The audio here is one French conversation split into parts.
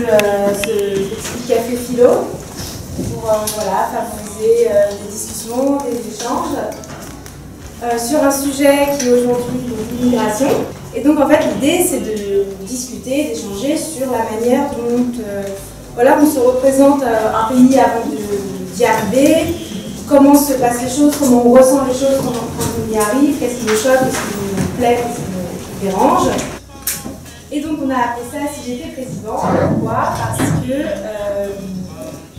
ce petit café philo pour voilà, favoriser des discussions, des échanges sur un sujet qui est aujourd'hui l'immigration. Et donc en fait l'idée c'est de discuter, d'échanger sur la manière dont voilà, on se représente un pays avant d'y arriver, comment se passent les choses, comment on ressent les choses quand on y arrive, qu'est-ce qui nous choque, qu'est-ce qui nous plaît, qu'est-ce qui nous dérange. Et donc on a appelé ça Si j'étais président. Pourquoi? Parce que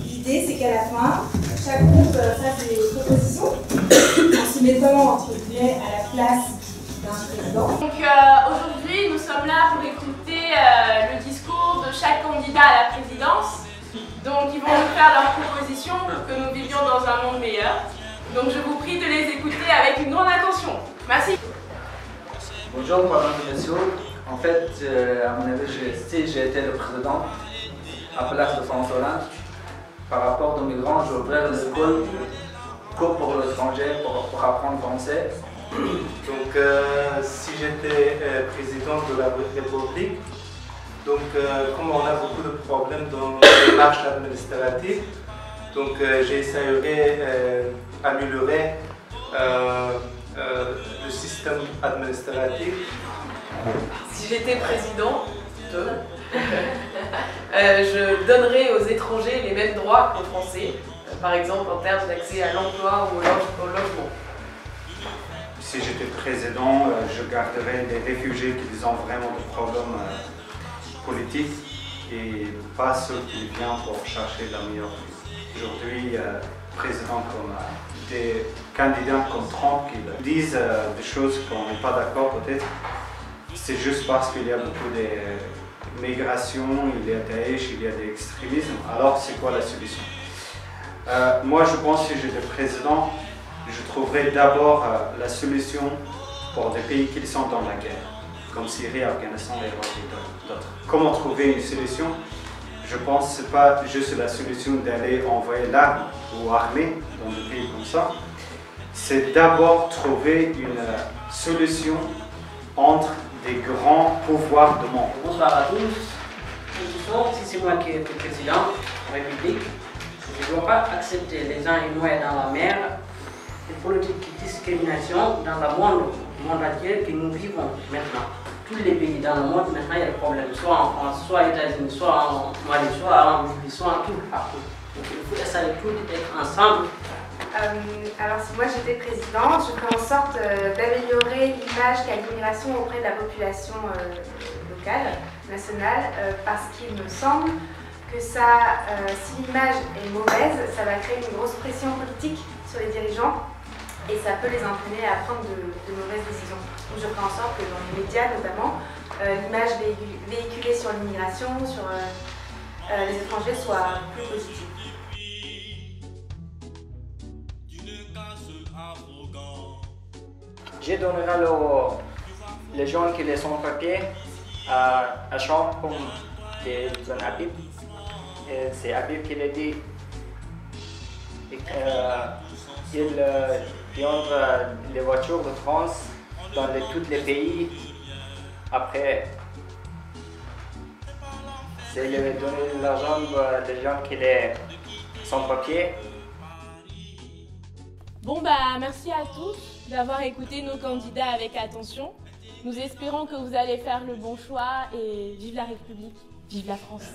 l'idée c'est qu'à la fin, chaque groupe fasse des propositions en se mettant entre guillemets à la place d'un président. Donc aujourd'hui nous sommes là pour écouter le discours de chaque candidat à la présidence. Donc ils vont nous faire leurs propositions pour que nous vivions dans un monde meilleur. Donc je vous prie de les écouter avec une grande attention. Merci. Bonjour, madame et messieurs. En fait, à mon avis, si j'ai été le président à place de François Hollande, par rapport aux migrants, j'ouvrirai l'école cours pour l'étranger pour apprendre français. Donc, si j'étais président de la République, donc comme on a beaucoup de problèmes dans les démarches administratives, donc j'essaierai d'améliorer le système administratif. Si j'étais président, je donnerais aux étrangers les mêmes droits qu'aux Français, par exemple en termes d'accès à l'emploi ou au logement. Si j'étais président, je garderais les réfugiés qui ont vraiment des problèmes politiques et pas ceux qui viennent pour chercher la meilleure vie. Aujourd'hui, président comme des candidats comme Trump qui disent des choses qu'on n'est pas d'accord peut-être. C'est juste parce qu'il y a beaucoup de migration, il y a Daesh, il y a des extrémismes. Alors c'est quoi la solution? Moi je pense que si j'étais président, je trouverais d'abord la solution pour des pays qui sont dans la guerre, comme Syrie, Afghanistan et d'autres. Comment trouver une solution? Je pense que ce n'est pas juste la solution d'aller envoyer l'arme ou armée dans des pays comme ça. C'est d'abord trouver une solution entre des grands pouvoirs du monde. Bonsoir à tous. Si c'est moi qui est le président de la République, je ne dois pas accepter les gens noyés dans la mer, les politiques de discrimination dans le monde entier que nous vivons maintenant. Tous les pays dans le monde, maintenant, il y a des problèmes, soit en France, soit aux États-Unis, soit en Mali, soit en Libye, soit en tout, partout. Donc il faut essayer tous d'être ensemble. Alors si moi j'étais présidente, je ferais en sorte d'améliorer l'image qu'a l'immigration auprès de la population locale, nationale, parce qu'il me semble que ça, si l'image est mauvaise, ça va créer une grosse pression politique sur les dirigeants et ça peut les entraîner à prendre de mauvaises décisions. Donc je ferai en sorte que dans les médias notamment, l'image véhiculée sur l'immigration, sur les étrangers soit plus positive. Je donnerai les gens qui sont sans papier à chambre comme des Habib. C'est Habib qui l'a dit. Il entre les voitures de France dans tous les pays. Après, c'est donner l'argent aux gens qui sont sans papier. Bon bah merci à tous d'avoir écouté nos candidats avec attention. Nous espérons que vous allez faire le bon choix et vive la République, vive la France.